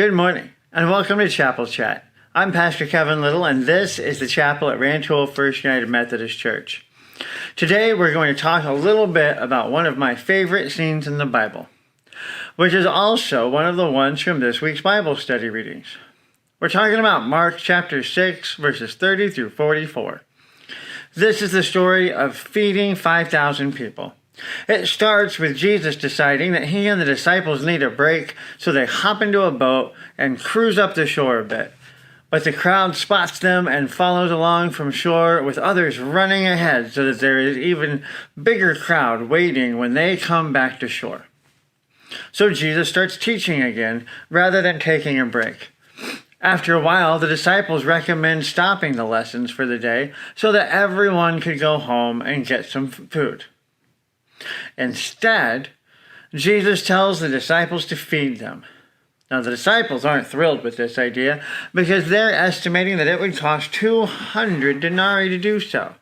Good morning, and welcome to Chapel Chat. I'm Pastor Kevin Little, and this is the chapel at Rancho First United Methodist Church. Today, we're going to talk a little bit about one of my favorite scenes in the Bible, which is also one of the ones from this week's Bible study readings. We're talking about Mark chapter 6, verses 30 through 44. This is the story of feeding 5,000 people. It starts with Jesus deciding that he and the disciples need a break, so they hop into a boat and cruise up the shore a bit. But the crowd spots them and follows along from shore, with others running ahead so that there is even bigger crowd waiting when they come back to shore. So Jesus starts teaching again rather than taking a break. After a while, the disciples recommend stopping the lessons for the day so that everyone could go home and get some food. Instead, Jesus tells the disciples to feed them. Now, the disciples aren't thrilled with this idea because they're estimating that it would cost 200 denarii to do so.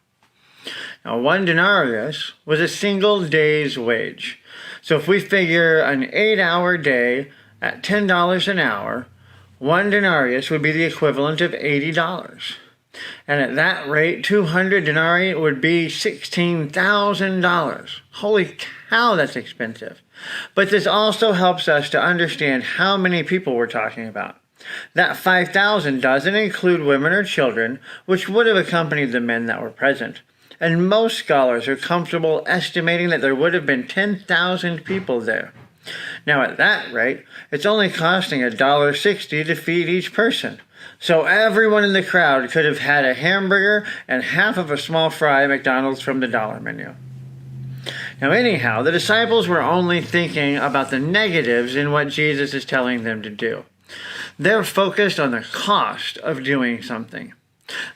Now, 1 denarius was a single day's wage. So if we figure an 8-hour day at $10 an hour, 1 denarius would be the equivalent of $80. And at that rate, 200 denarii would be $16,000. Holy cow, that's expensive. But this also helps us to understand how many people we're talking about. That 5,000 doesn't include women or children, which would have accompanied the men that were present. And most scholars are comfortable estimating that there would have been 10,000 people there. Now at that rate, it's only costing $1.60 to feed each person. So everyone in the crowd could have had a hamburger and half of a small fry at McDonald's from the dollar menu. Now anyhow, the disciples were only thinking about the negatives in what Jesus is telling them to do. They're focused on the cost of doing something.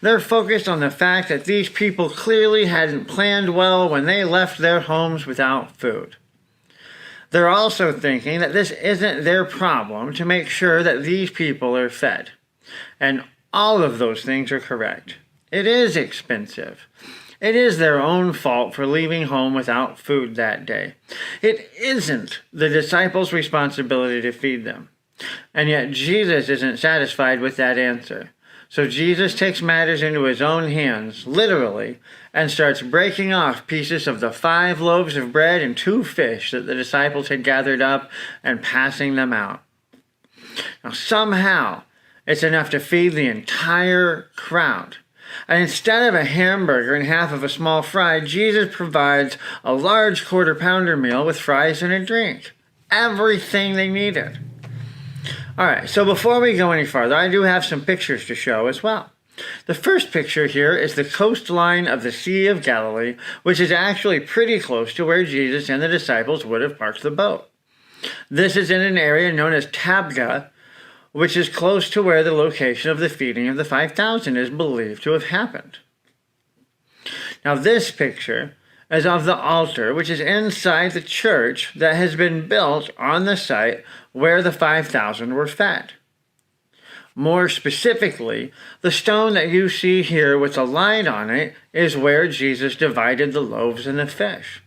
They're focused on the fact that these people clearly hadn't planned well when they left their homes without food. They're also thinking that this isn't their problem to make sure that these people are fed. And all of those things are correct. It is expensive. It is their own fault for leaving home without food that day. It isn't the disciples' responsibility to feed them. And yet Jesus isn't satisfied with that answer. So Jesus takes matters into his own hands, literally, and starts breaking off pieces of the 5 loaves of bread and 2 fish that the disciples had gathered up and passing them out. Now somehow, it's enough to feed the entire crowd. And instead of a hamburger and half of a small fry, Jesus provides a large quarter-pounder meal with fries and a drink. Everything they needed. Alright, so before we go any farther, I do have some pictures to show as well. The first picture here is the coastline of the Sea of Galilee, which is actually pretty close to where Jesus and the disciples would have parked the boat. This is in an area known as Tabgha, which is close to where the location of the feeding of the 5,000 is believed to have happened. Now this picture is of the altar, which is inside the church that has been built on the site where the 5,000 were fed. More specifically, the stone that you see here with the light on it is where Jesus divided the loaves and the fish.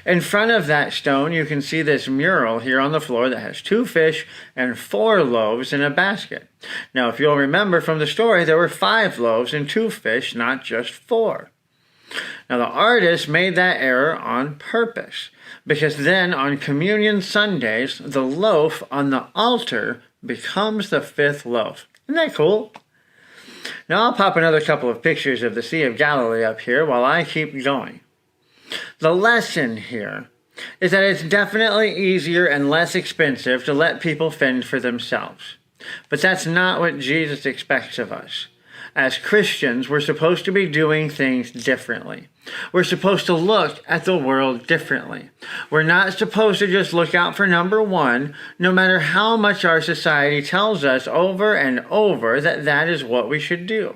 In front of that stone, you can see this mural here on the floor that has 2 fish and 4 loaves in a basket. Now, if you'll remember from the story, there were 5 loaves and 2 fish, not just 4. Now, the artist made that error on purpose, because then on Communion Sundays, the loaf on the altar becomes the 5th loaf. Isn't that cool? Now, I'll pop another couple of pictures of the Sea of Galilee up here while I keep going. The lesson here is that it's definitely easier and less expensive to let people fend for themselves. But that's not what Jesus expects of us. As Christians, we're supposed to be doing things differently. We're supposed to look at the world differently. We're not supposed to just look out for number 1, no matter how much our society tells us over and over that that is what we should do.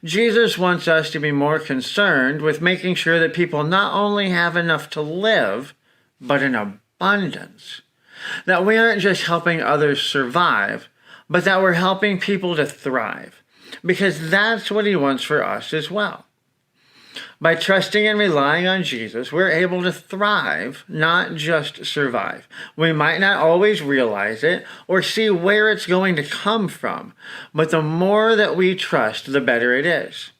Jesus wants us to be more concerned with making sure that people not only have enough to live, but in abundance. That we aren't just helping others survive, but that we're helping people to thrive. Because that's what he wants for us as well. By trusting and relying on Jesus, we're able to thrive, not just survive. We might not always realize it or see where it's going to come from, but the more that we trust, the better it is.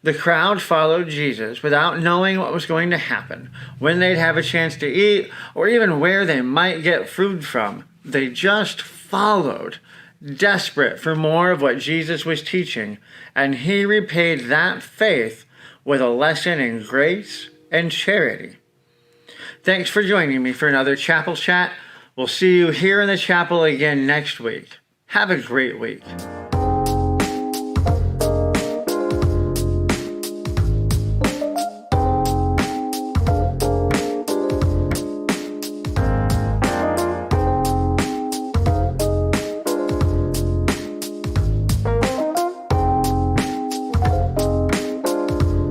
The crowd followed Jesus without knowing what was going to happen, when they'd have a chance to eat, or even where they might get food from. They just followed, desperate for more of what Jesus was teaching, and he repaid that faith with a lesson in grace and charity. Thanks for joining me for another Chapel Chat. We'll see you here in the chapel again next week. Have a great week.